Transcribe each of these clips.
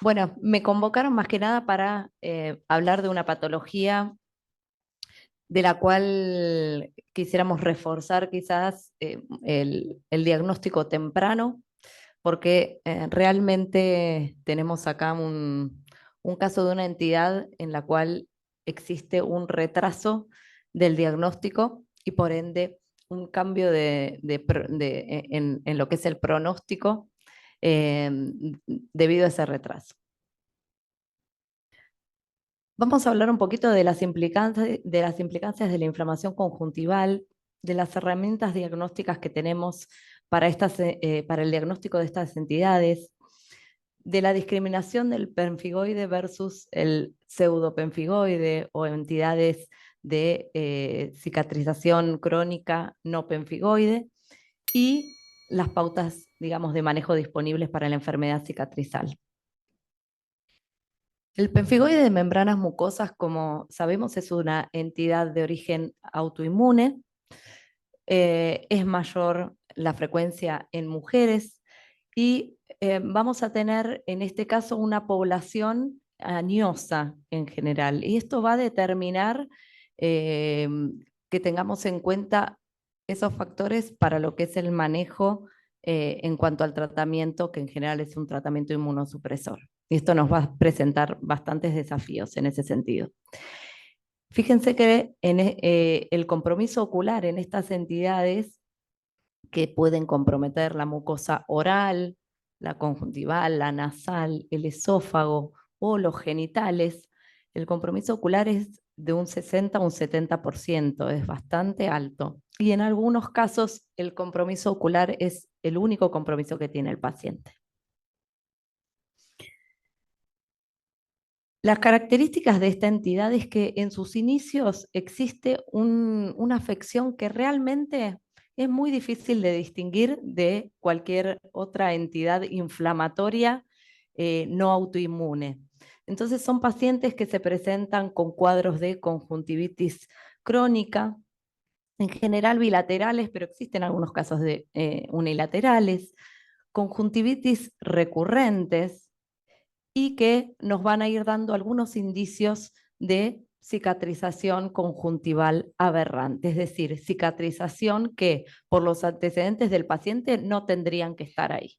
Bueno, me convocaron más que nada para hablar de una patología de la cual quisiéramos reforzar quizás el diagnóstico temprano, porque realmente tenemos acá un caso de una entidad en la cual existe un retraso del diagnóstico y por ende un cambio en lo que es el pronóstico eh, debido a ese retraso. Vamos a hablar un poquito de las implicancias de la inflamación conjuntival, de las herramientas diagnósticas que tenemos para el diagnóstico de estas entidades, de la discriminación del pemfigoide versus el pseudopemfigoide o entidades de cicatrización crónica no pemfigoide y las pautas, digamos, de manejo disponibles para la enfermedad cicatrizal. El pemfigoide de membranas mucosas, como sabemos, es una entidad de origen autoinmune. Es mayor la frecuencia en mujeres y vamos a tener en este caso una población añosa en general. Y esto va a determinar eh, que tengamos en cuenta esos factores para lo que es el manejo en cuanto al tratamiento, que en general es un tratamiento inmunosupresor. Y esto nos va a presentar bastantes desafíos en ese sentido. Fíjense que el compromiso ocular en estas entidades que pueden comprometer la mucosa oral, la conjuntival, la nasal, el esófago o los genitales, el compromiso ocular es de un 60 a un 70%, es bastante alto. Y en algunos casos el compromiso ocular es el único compromiso que tiene el paciente. Las características de esta entidad es que en sus inicios existe una afección que realmente es muy difícil de distinguir de cualquier otra entidad inflamatoria no autoinmune. Entonces son pacientes que se presentan con cuadros de conjuntivitis crónica, en general bilaterales, pero existen algunos casos de unilaterales, conjuntivitis recurrentes, y que nos van a ir dando algunos indicios de cicatrización conjuntival aberrante, es decir, cicatrización que por los antecedentes del paciente no tendrían que estar ahí.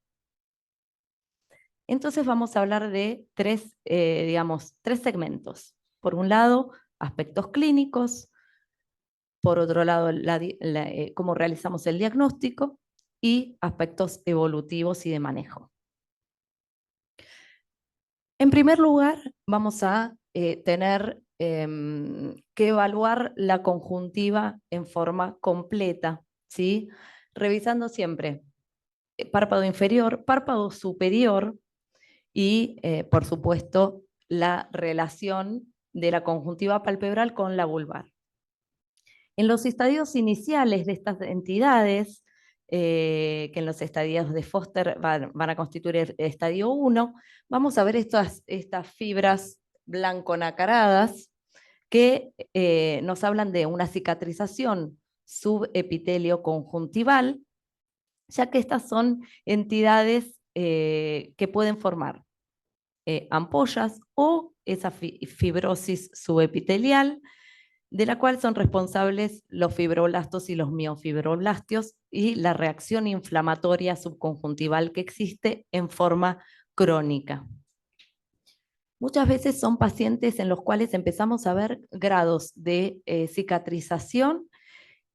Entonces vamos a hablar de tres segmentos. Por un lado, aspectos clínicos, por otro lado, cómo realizamos el diagnóstico y aspectos evolutivos y de manejo. En primer lugar, vamos a tener que evaluar la conjuntiva en forma completa, ¿sí? Revisando siempre párpado inferior, párpado superior y, por supuesto, la relación de la conjuntiva palpebral con la vulvar. En los estadios iniciales de estas entidades, que en los estadios de Foster van a constituir el estadio 1, vamos a ver estas fibras blanco-nacaradas que nos hablan de una cicatrización subepitelio conjuntival, ya que estas son entidades que pueden formar ampollas o esa fibrosis subepitelial, de la cual son responsables los fibroblastos y los miofibroblastos y la reacción inflamatoria subconjuntival que existe en forma crónica. Muchas veces son pacientes en los cuales empezamos a ver grados de cicatrización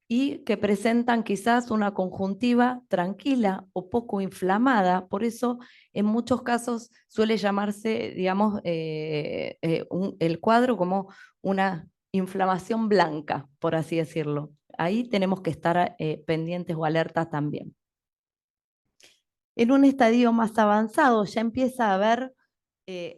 y que presentan quizás una conjuntiva tranquila o poco inflamada. Por eso, en muchos casos suele llamarse, digamos, el cuadro como una inflamación blanca, por así decirlo. Ahí tenemos que estar pendientes o alertas también. En un estadio más avanzado ya empieza a haber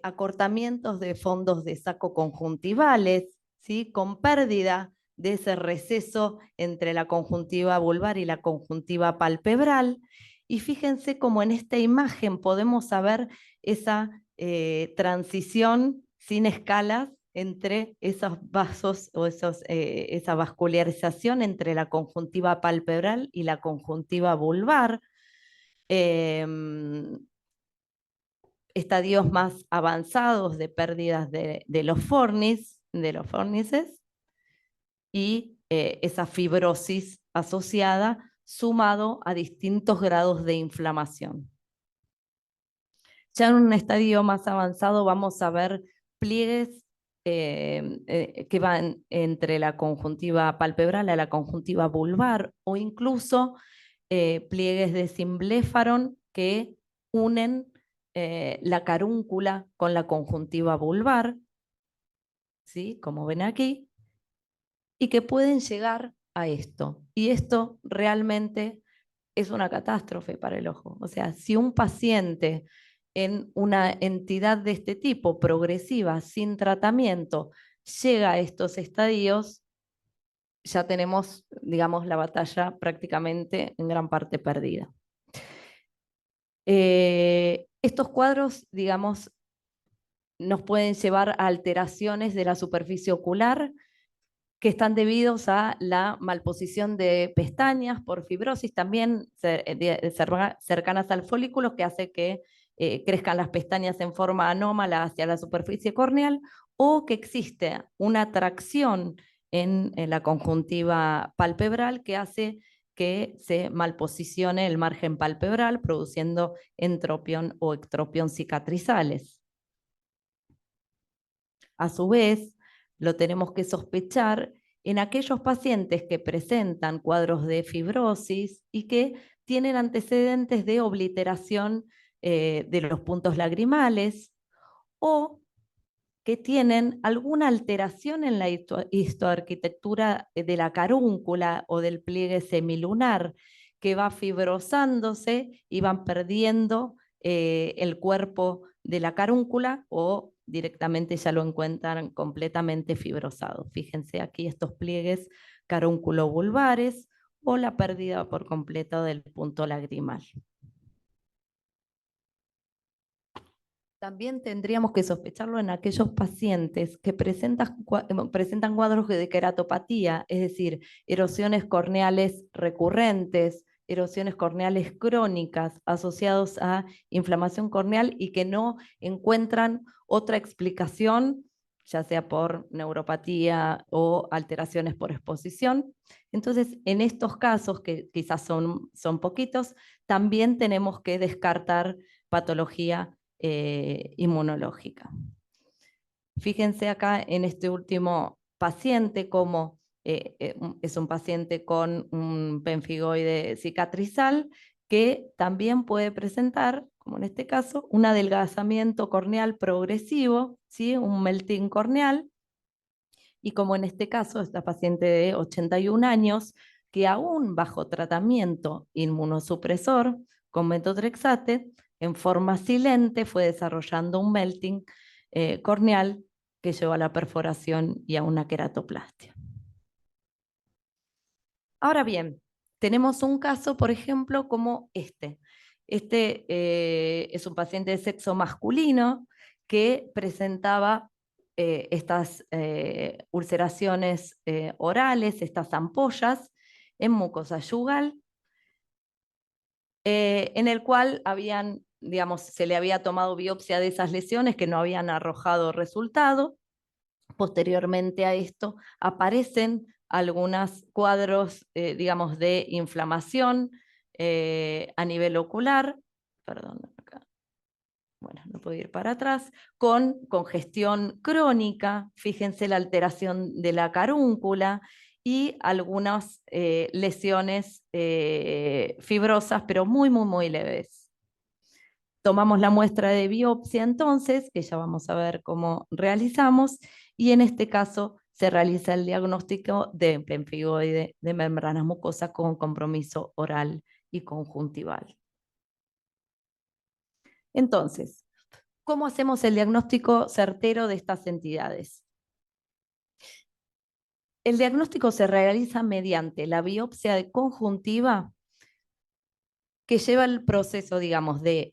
acortamientos de fondos de saco conjuntivales, ¿sí? Con pérdida de ese receso entre la conjuntiva vulvar y la conjuntiva palpebral. Y fíjense cómo en esta imagen podemos saber esa transición sin escalas entre esos vasos o esa vascularización entre la conjuntiva palpebral y la conjuntiva vulvar. estadios más avanzados de pérdidas de los fornices y esa fibrosis asociada sumado a distintos grados de inflamación. Ya en un estadio más avanzado vamos a ver pliegues que van entre la conjuntiva palpebral a la conjuntiva vulvar o incluso pliegues de simbléfaron que unen la carúncula con la conjuntiva vulvar, ¿sí? Como ven aquí, y que pueden llegar a esto. Y esto realmente es una catástrofe para el ojo. O sea, si un paciente en una entidad de este tipo, progresiva, sin tratamiento, llega a estos estadios, ya tenemos, digamos, la batalla prácticamente en gran parte perdida. Estos cuadros, digamos, nos pueden llevar a alteraciones de la superficie ocular que están debidos a la malposición de pestañas por fibrosis, también cercanas al folículo, que hace que crezcan las pestañas en forma anómala hacia la superficie corneal, o que existe una atracción en la conjuntiva palpebral que hace que se malposicione el margen palpebral, produciendo entropión o ectropión cicatrizales. A su vez, lo tenemos que sospechar en aquellos pacientes que presentan cuadros de fibrosis y que tienen antecedentes de obliteración de los puntos lagrimales o que tienen alguna alteración en la histoarquitectura de la carúncula o del pliegue semilunar, que va fibrosándose y van perdiendo el cuerpo de la carúncula o directamente ya lo encuentran completamente fibrosado. Fíjense aquí estos pliegues carúnculo-vulvares o la pérdida por completo del punto lagrimal. También tendríamos que sospecharlo en aquellos pacientes que presentan cuadros de queratopatía, es decir, erosiones corneales recurrentes, erosiones corneales crónicas asociados a inflamación corneal y que no encuentran otra explicación, ya sea por neuropatía o alteraciones por exposición. Entonces, en estos casos, que quizás son poquitos, también tenemos que descartar patología inmunológica. Fíjense acá en este último paciente como es un paciente con un pemfigoide cicatrizal que también puede presentar, como en este caso, un adelgazamiento corneal progresivo, ¿sí? Un melting corneal, y como en este caso, esta paciente de 81 años, que aún bajo tratamiento inmunosupresor con metotrexate, en forma silente fue desarrollando un melting corneal que llevó a la perforación y a una queratoplastia. Ahora bien, tenemos un caso, por ejemplo, como este. Este es un paciente de sexo masculino que presentaba estas ulceraciones orales, estas ampollas en mucosa yugal, en el cual habían, digamos, se le había tomado biopsia de esas lesiones que no habían arrojado resultado. Posteriormente a esto aparecen algunos cuadros, digamos, de inflamación a nivel ocular, perdón, acá. Bueno, no puedo ir para atrás, con congestión crónica, fíjense la alteración de la carúncula y algunas lesiones fibrosas, pero muy leves. Tomamos la muestra de biopsia entonces, que ya vamos a ver cómo realizamos, y en este caso se realiza el diagnóstico de pemfigoide de membrana mucosa con compromiso oral y conjuntival. Entonces, ¿cómo hacemos el diagnóstico certero de estas entidades? El diagnóstico se realiza mediante la biopsia de conjuntiva que lleva el proceso, digamos, de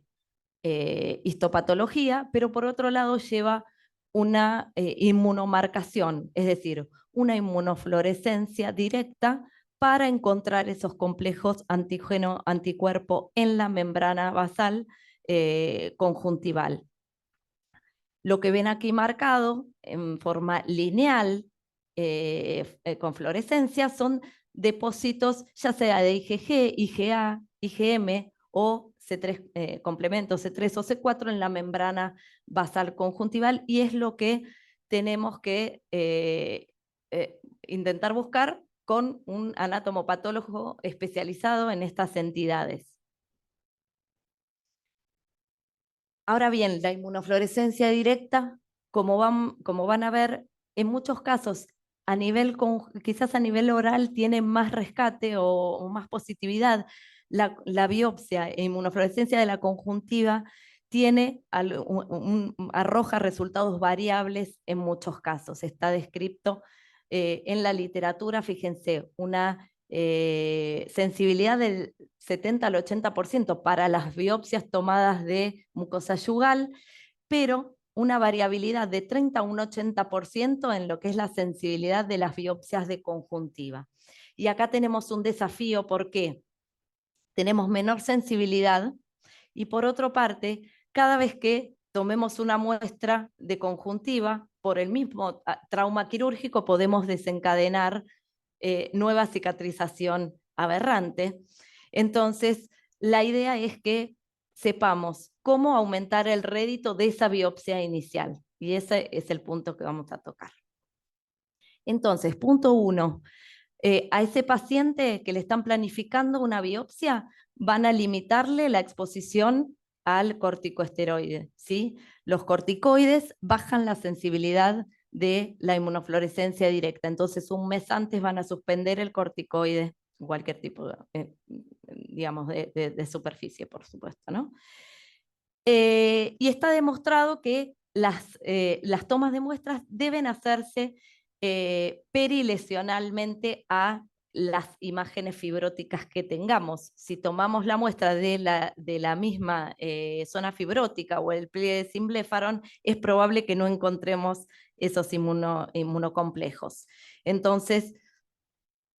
histopatología, pero por otro lado lleva una inmunomarcación, es decir, una inmunofluorescencia directa para encontrar esos complejos antígeno-anticuerpo en la membrana basal conjuntival, Lo que ven aquí marcado en forma lineal, con fluorescencia, son depósitos ya sea de IgG, IgA, IgM o C3, complemento C3 o C4 en la membrana basal conjuntival, y es lo que tenemos que intentar buscar con un anatomopatólogo especializado en estas entidades. Ahora bien, la inmunofluorescencia directa, como van a ver, en muchos casos, quizás a nivel oral tiene más rescate o más positividad. La biopsia e inmunofluorescencia de la conjuntiva arroja resultados variables en muchos casos. Está descrito en la literatura, fíjense, una sensibilidad del 70 al 80% para las biopsias tomadas de mucosa yugal, pero una variabilidad de 30 a un 80% en lo que es la sensibilidad de las biopsias de conjuntiva. Y acá tenemos un desafío porque tenemos menor sensibilidad y por otra parte, cada vez que tomemos una muestra de conjuntiva, por el mismo trauma quirúrgico podemos desencadenar nueva cicatrización aberrante. Entonces, la idea es que sepamos cómo aumentar el rédito de esa biopsia inicial. Y ese es el punto que vamos a tocar. Entonces, punto 1. A ese paciente que le están planificando una biopsia, van a limitarle la exposición al corticosteroide, ¿sí? Los corticoides bajan la sensibilidad de la inmunofluorescencia directa, entonces un mes antes van a suspender el corticoide, cualquier tipo digamos, de superficie, por supuesto, ¿no? Y está demostrado que las tomas de muestras deben hacerse perilesionalmente a las imágenes fibróticas que tengamos. Si tomamos la muestra de la misma zona fibrótica o el pliegue de Symblepharon, es probable que no encontremos esos inmunocomplejos. Entonces,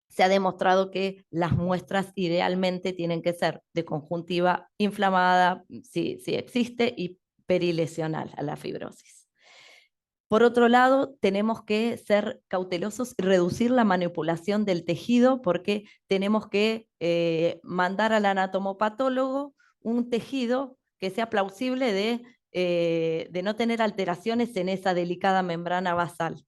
se ha demostrado que las muestras idealmente tienen que ser de conjuntiva inflamada, si existe, y perilesional a la fibrosis. Por otro lado, tenemos que ser cautelosos y reducir la manipulación del tejido porque tenemos que mandar al anatomopatólogo un tejido que sea plausible de no tener alteraciones en esa delicada membrana basal.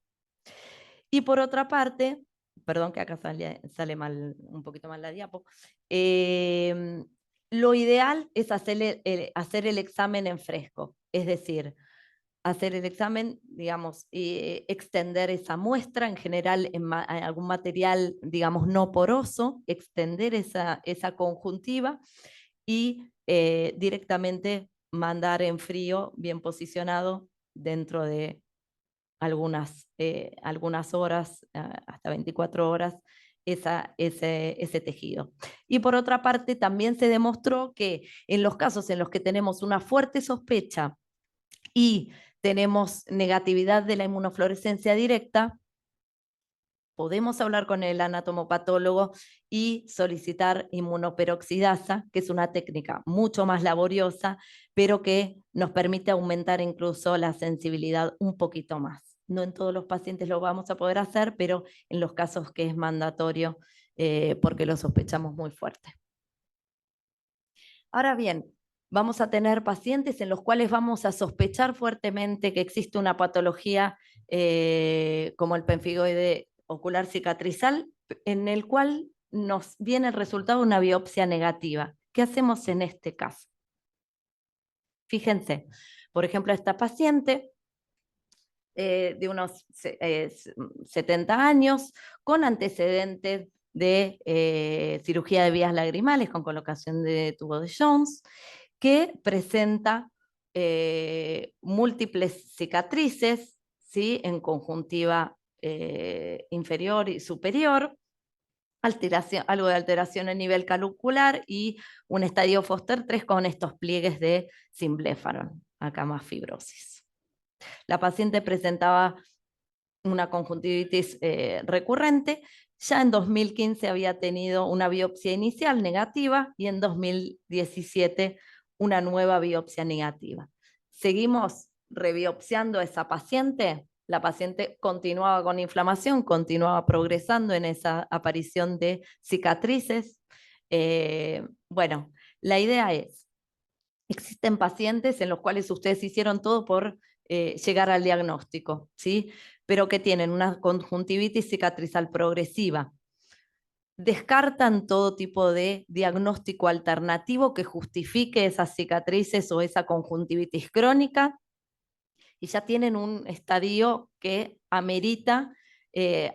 Y por otra parte, perdón que acá sale mal, un poquito mal la diapo, lo ideal es hacer el examen en fresco, es decir, hacer el examen, digamos, y extender esa muestra, en general en algún material, digamos, no poroso, extender esa conjuntiva y directamente mandar en frío, bien posicionado, dentro de algunas horas, hasta 24 horas, ese tejido. Y por otra parte, también se demostró que en los casos en los que tenemos una fuerte sospecha y tenemos negatividad de la inmunofluorescencia directa, podemos hablar con el anatomopatólogo y solicitar inmunoperoxidasa, que es una técnica mucho más laboriosa, pero que nos permite aumentar incluso la sensibilidad un poquito más. No en todos los pacientes lo vamos a poder hacer, pero en los casos que es mandatorio, porque lo sospechamos muy fuerte. Ahora bien, vamos a tener pacientes en los cuales vamos a sospechar fuertemente que existe una patología como el pemfigoide ocular cicatrizal, en el cual nos viene el resultado de una biopsia negativa. ¿Qué hacemos en este caso? Fíjense, por ejemplo, esta paciente de unos 70 años, con antecedentes de cirugía de vías lagrimales con colocación de tubo de Jones, que presenta múltiples cicatrices, ¿sí? En conjuntiva inferior y superior, algo de alteración a nivel calucular y un estadio Foster 3 con estos pliegues de Symblepharon, acá más fibrosis. La paciente presentaba una conjuntivitis recurrente. Ya en 2015 había tenido una biopsia inicial negativa y en 2017 una nueva biopsia negativa. Seguimos rebiopsiando a esa paciente, la paciente continuaba con inflamación, continuaba progresando en esa aparición de cicatrices. Bueno, la idea es, existen pacientes en los cuales ustedes hicieron todo por llegar al diagnóstico, ¿sí? Pero que tienen una conjuntivitis cicatrizal progresiva. Descartan todo tipo de diagnóstico alternativo que justifique esas cicatrices o esa conjuntivitis crónica y ya tienen un estadio que amerita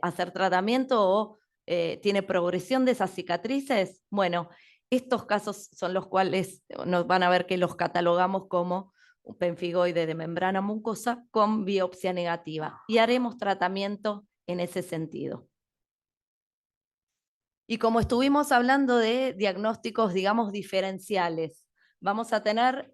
hacer tratamiento o tiene progresión de esas cicatrices. Bueno, estos casos son los cuales nos van a ver que los catalogamos como un pemfigoide de membrana mucosa con biopsia negativa y haremos tratamiento en ese sentido. Y como estuvimos hablando de diagnósticos, digamos, diferenciales, vamos a tener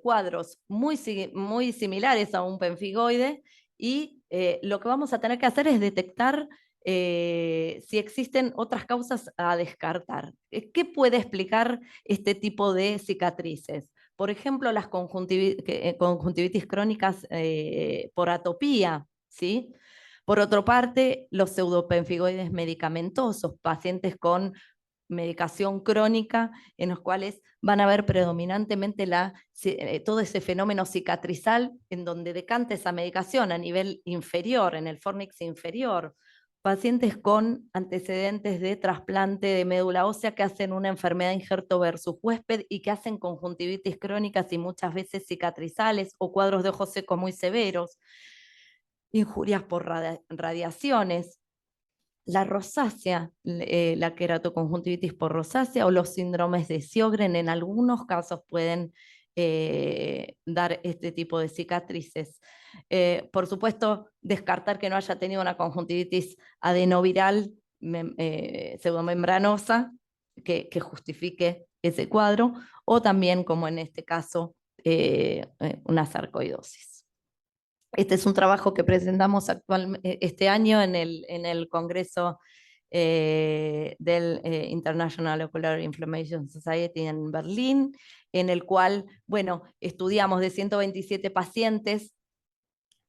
cuadros muy similares a un pemfigoide y lo que vamos a tener que hacer es detectar si existen otras causas a descartar. ¿Qué puede explicar este tipo de cicatrices? Por ejemplo, las conjuntivitis crónicas por atopía, ¿sí? Por otra parte, los pseudopenfigoides medicamentosos, pacientes con medicación crónica en los cuales van a ver predominantemente todo ese fenómeno cicatrizal en donde decanta esa medicación a nivel inferior, en el fornix inferior. Pacientes con antecedentes de trasplante de médula ósea que hacen una enfermedad injerto versus huésped y que hacen conjuntivitis crónicas y muchas veces cicatrizales o cuadros de ojo seco muy severos, injurias por radiaciones, la rosácea, la queratoconjuntivitis por rosácea o los síndromes de Sjögren en algunos casos pueden dar este tipo de cicatrices. Por supuesto, descartar que no haya tenido una conjuntivitis adenoviral pseudomembranosa que justifique ese cuadro, o también, como en este caso, una sarcoidosis. Este es un trabajo que presentamos este año en el Congreso del International Ocular Inflammation Society en Berlín, en el cual, bueno, estudiamos de 127 pacientes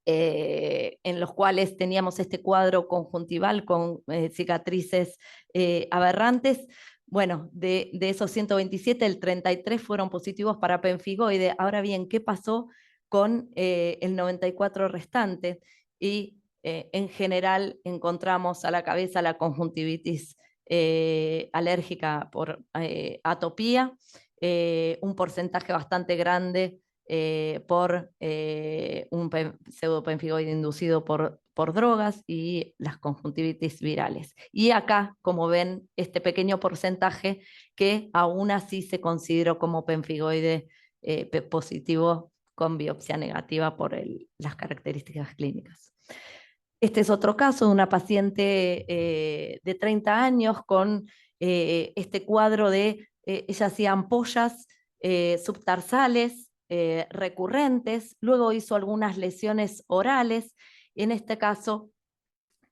en los cuales teníamos este cuadro conjuntival con cicatrices aberrantes. Bueno, de esos 127, el 33 fueron positivos para pemfigoide. Ahora bien, ¿qué pasó con el 94 restante? Y en general encontramos a la cabeza la conjuntivitis alérgica por atopía, un porcentaje bastante grande por un pseudopenfigoide inducido por drogas y las conjuntivitis virales. Y acá, como ven, este pequeño porcentaje que aún así se consideró como pemfigoide positivo con biopsia negativa por las características clínicas. Este es otro caso de una paciente de 30 años con este cuadro de, ella hacía ampollas subtarsales recurrentes, luego hizo algunas lesiones orales. En este caso,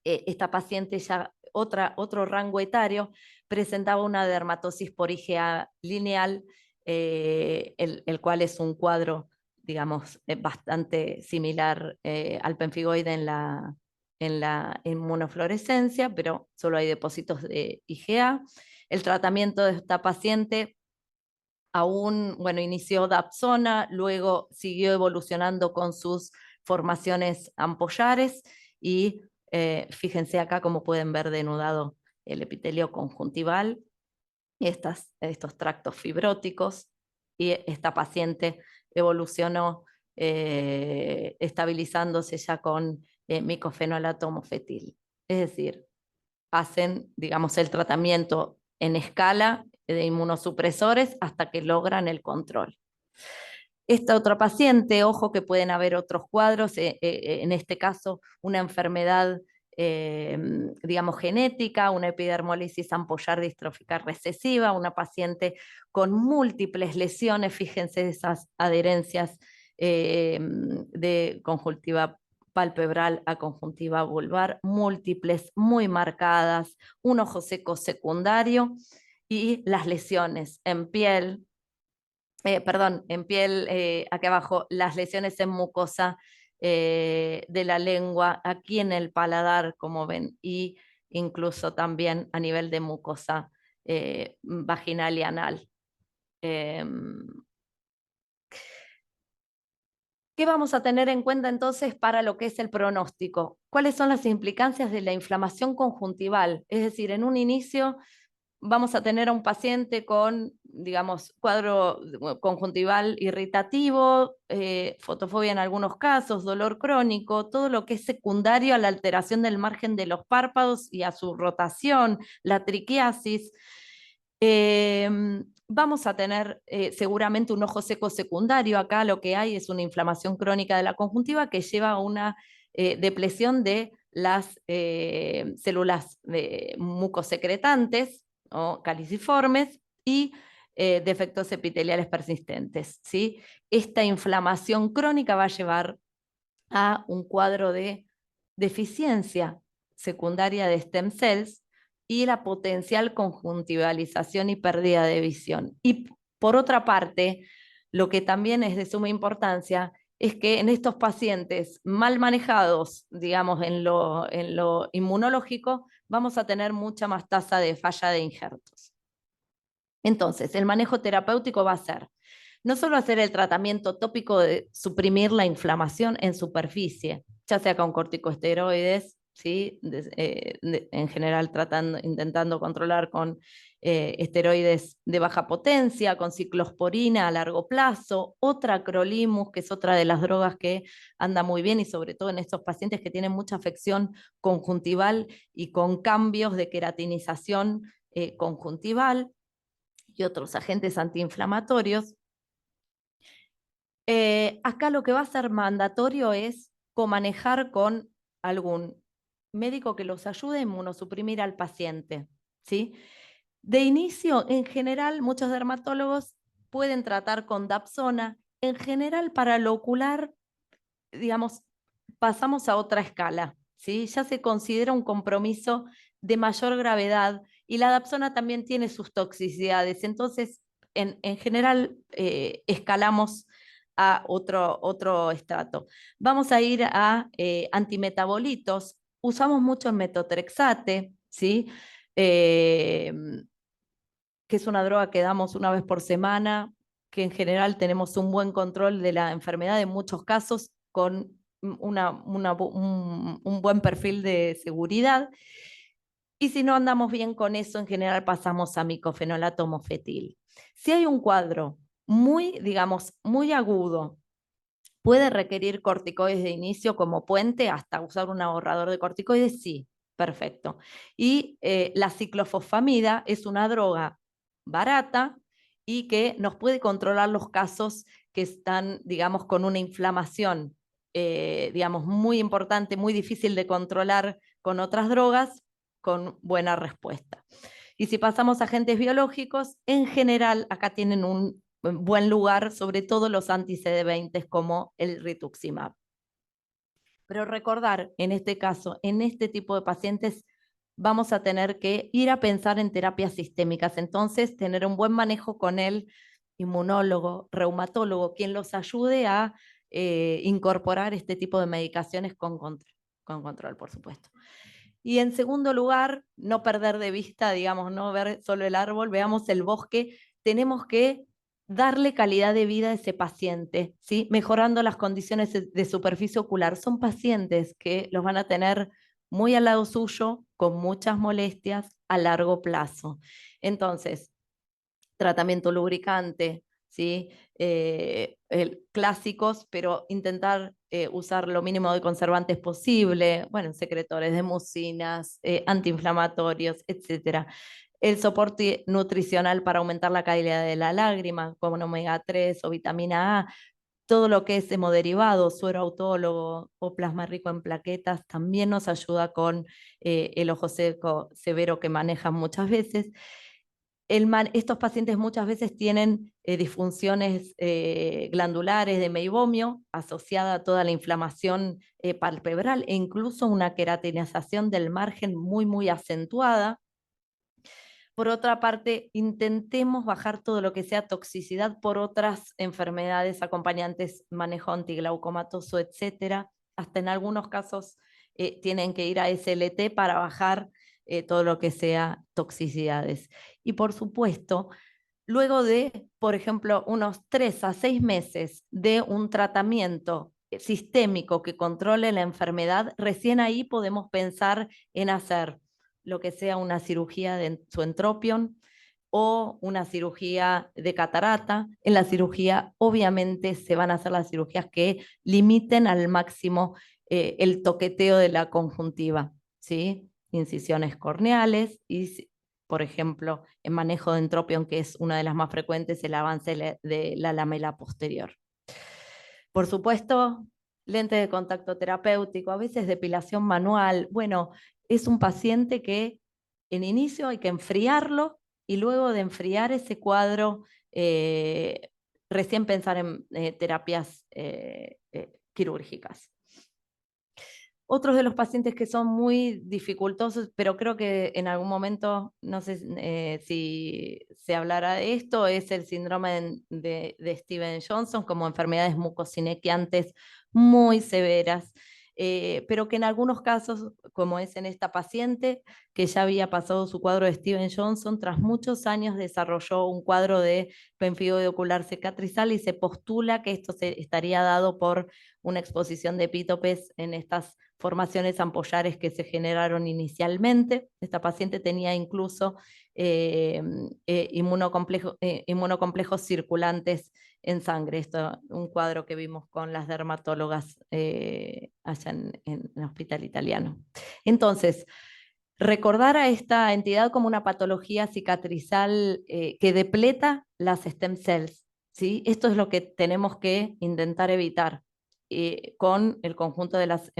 esta paciente ya otro rango etario presentaba una dermatosis por IgA lineal, el cual es un cuadro, digamos, bastante similar al pemfigoide en la inmunofluorescencia, pero solo hay depósitos de IgA. El tratamiento de esta paciente aún, bueno, inició Dapsona, luego siguió evolucionando con sus formaciones ampollares y fíjense acá como pueden ver denudado el epitelio conjuntival, estos tractos fibróticos, y esta paciente evolucionó estabilizándose ya con micofenolato homofetil. Es decir, hacen, digamos, el tratamiento en escala de inmunosupresores hasta que logran el control. Esta otra paciente, ojo que pueden haber otros cuadros, en este caso una enfermedad, digamos, genética, una epidermolisis ampollar distrófica recesiva, una paciente con múltiples lesiones, fíjense esas adherencias de conjuntiva palpebral a conjuntiva vulvar, múltiples, muy marcadas, un ojo seco secundario y las lesiones en piel, perdón, en piel, aquí abajo, las lesiones en mucosa de la lengua, aquí en el paladar, como ven, y incluso también a nivel de mucosa vaginal y anal. Em, ¿Qué vamos a tener en cuenta entonces para lo que es el pronóstico? ¿Cuáles son las implicancias de la inflamación conjuntival? Es decir, en un inicio vamos a tener a un paciente con, digamos, cuadro conjuntival irritativo, fotofobia en algunos casos, dolor crónico, todo lo que es secundario a la alteración del margen de los párpados y a su rotación, la triquiasis. Vamos a tener seguramente un ojo seco secundario. Acá lo que hay es una inflamación crónica de la conjuntiva que lleva a una depresión de las células mucosecretantes o caliciformes y defectos epiteliales persistentes, ¿sí? Esta inflamación crónica va a llevar a un cuadro de deficiencia secundaria de stem cells y la potencial conjuntivalización y pérdida de visión. Y por otra parte, lo que también es de suma importancia es que en estos pacientes mal manejados, digamos, en lo inmunológico, vamos a tener mucha más tasa de falla de injertos. Entonces, el manejo terapéutico va a ser no solo hacer el tratamiento tópico de suprimir la inflamación en superficie, ya sea con corticosteroides, ¿sí? En general intentando controlar con esteroides de baja potencia, con ciclosporina a largo plazo, otra acrolimus, que es otra de las drogas que anda muy bien y sobre todo en estos pacientes que tienen mucha afección conjuntival y con cambios de queratinización conjuntival y otros agentes antiinflamatorios. Acá lo que va a ser mandatorio es comanejar con algún médico que los ayude a inmunosuprimir al paciente, ¿sí? De inicio, en general, muchos dermatólogos pueden tratar con Dapsona. En general, para lo ocular, digamos, pasamos a otra escala, ¿sí? Ya se considera un compromiso de mayor gravedad y la Dapsona también tiene sus toxicidades. Entonces, en general, escalamos a otro estrato. Vamos a ir a antimetabolitos. Usamos mucho el metotrexate, ¿sí? Eh, que es una droga que damos una vez por semana, que en general tenemos un buen control de la enfermedad en muchos casos con un buen perfil de seguridad. Y si no andamos bien con eso, en general pasamos a micofenolato mofetil. Si hay un cuadro muy, digamos, muy agudo, puede requerir corticoides de inicio como puente hasta usar un ahorrador de corticoides, sí, perfecto. Y la ciclofosfamida es una droga barata y que nos puede controlar los casos que están, digamos, con una inflamación, digamos, muy importante, muy difícil de controlar con otras drogas, con buena respuesta. Y si pasamos a agentes biológicos, en general acá tienen un buen lugar, sobre todo los anti-CD20 como el rituximab. Pero recordar, en este caso, en este tipo de pacientes, vamos a tener que ir a pensar en terapias sistémicas. Entonces, tener un buen manejo con el inmunólogo, reumatólogo, quien los ayude a incorporar este tipo de medicaciones con control, por supuesto. Y en segundo lugar, no perder de vista, digamos, no ver solo el árbol, veamos el bosque. Tenemos que darle calidad de vida a ese paciente, ¿sí? Mejorando las condiciones de superficie ocular. Son pacientes que los van a tener muy al lado suyo, con muchas molestias a largo plazo. Entonces, tratamiento lubricante, ¿sí? Clásicos, pero intentar usar lo mínimo de conservantes posible, bueno, secretores de mucinas, antiinflamatorios, etcétera. El soporte nutricional para aumentar la calidad de la lágrima, como en omega 3 o vitamina A, todo lo que es hemoderivado, suero autólogo o plasma rico en plaquetas, también nos ayuda con el ojo seco severo que manejan muchas veces. Estos pacientes muchas veces tienen disfunciones glandulares de meibomio asociada a toda la inflamación palpebral e incluso una queratinización del margen muy, muy acentuada. Por otra parte, intentemos bajar todo lo que sea toxicidad por otras enfermedades acompañantes, manejo antiglaucomatoso, etcétera. Hasta en algunos casos tienen que ir a SLT para bajar todo lo que sea toxicidades. Y por supuesto, luego de, por ejemplo, unos 3 a 6 meses de un tratamiento sistémico que controle la enfermedad, recién ahí podemos pensar en hacer lo que sea una cirugía de su entropión o una cirugía de catarata. En la cirugía, obviamente, se van a hacer las cirugías que limiten al máximo el toqueteo de la conjuntiva, ¿sí? Incisiones corneales y, por ejemplo, en manejo de entropión, que es una de las más frecuentes, el avance de la lamela posterior. Por supuesto, lente de contacto terapéutico, a veces depilación manual. Bueno, es un paciente que en inicio hay que enfriarlo y luego de enfriar ese cuadro, recién pensar en terapias quirúrgicas. Otros de los pacientes que son muy dificultosos, pero creo que en algún momento, no sé si se hablará de esto, es el síndrome de Stevens-Johnson, como enfermedades mucosinequiantes muy severas, pero que en algunos casos, como es en esta paciente, que ya había pasado su cuadro de Stevens-Johnson, tras muchos años desarrolló un cuadro de pemfigoide ocular cicatrizal y se postula que esto estaría dado por una exposición de epítopes en estas formaciones ampollares que se generaron inicialmente. Esta paciente tenía incluso inmunocomplejos circulantes en sangre. Esto un cuadro que vimos con las dermatólogas allá en el hospital italiano. Entonces, recordar a esta entidad como una patología cicatrizal que depleta las stem cells, ¿sí? Esto es lo que tenemos que intentar evitar con el conjunto de las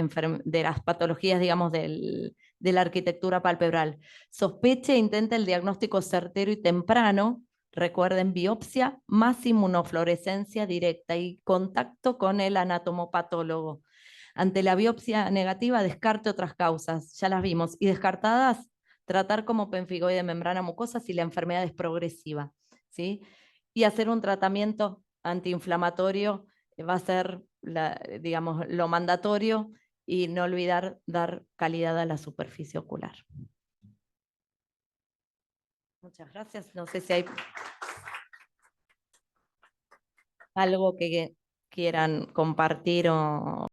patologías, digamos, de la arquitectura palpebral. Sospeche e intenta el diagnóstico certero y temprano. Recuerden, biopsia más inmunofluorescencia directa y contacto con el anatomopatólogo. Ante la biopsia negativa, descarte otras causas, ya las vimos, y descartadas, tratar como pemfigoide de membrana mucosa si la enfermedad es progresiva, ¿sí? Y hacer un tratamiento antiinflamatorio va a ser, digamos, lo mandatorio y no olvidar dar calidad a la superficie ocular. Muchas gracias. No sé si hay algo que quieran compartir o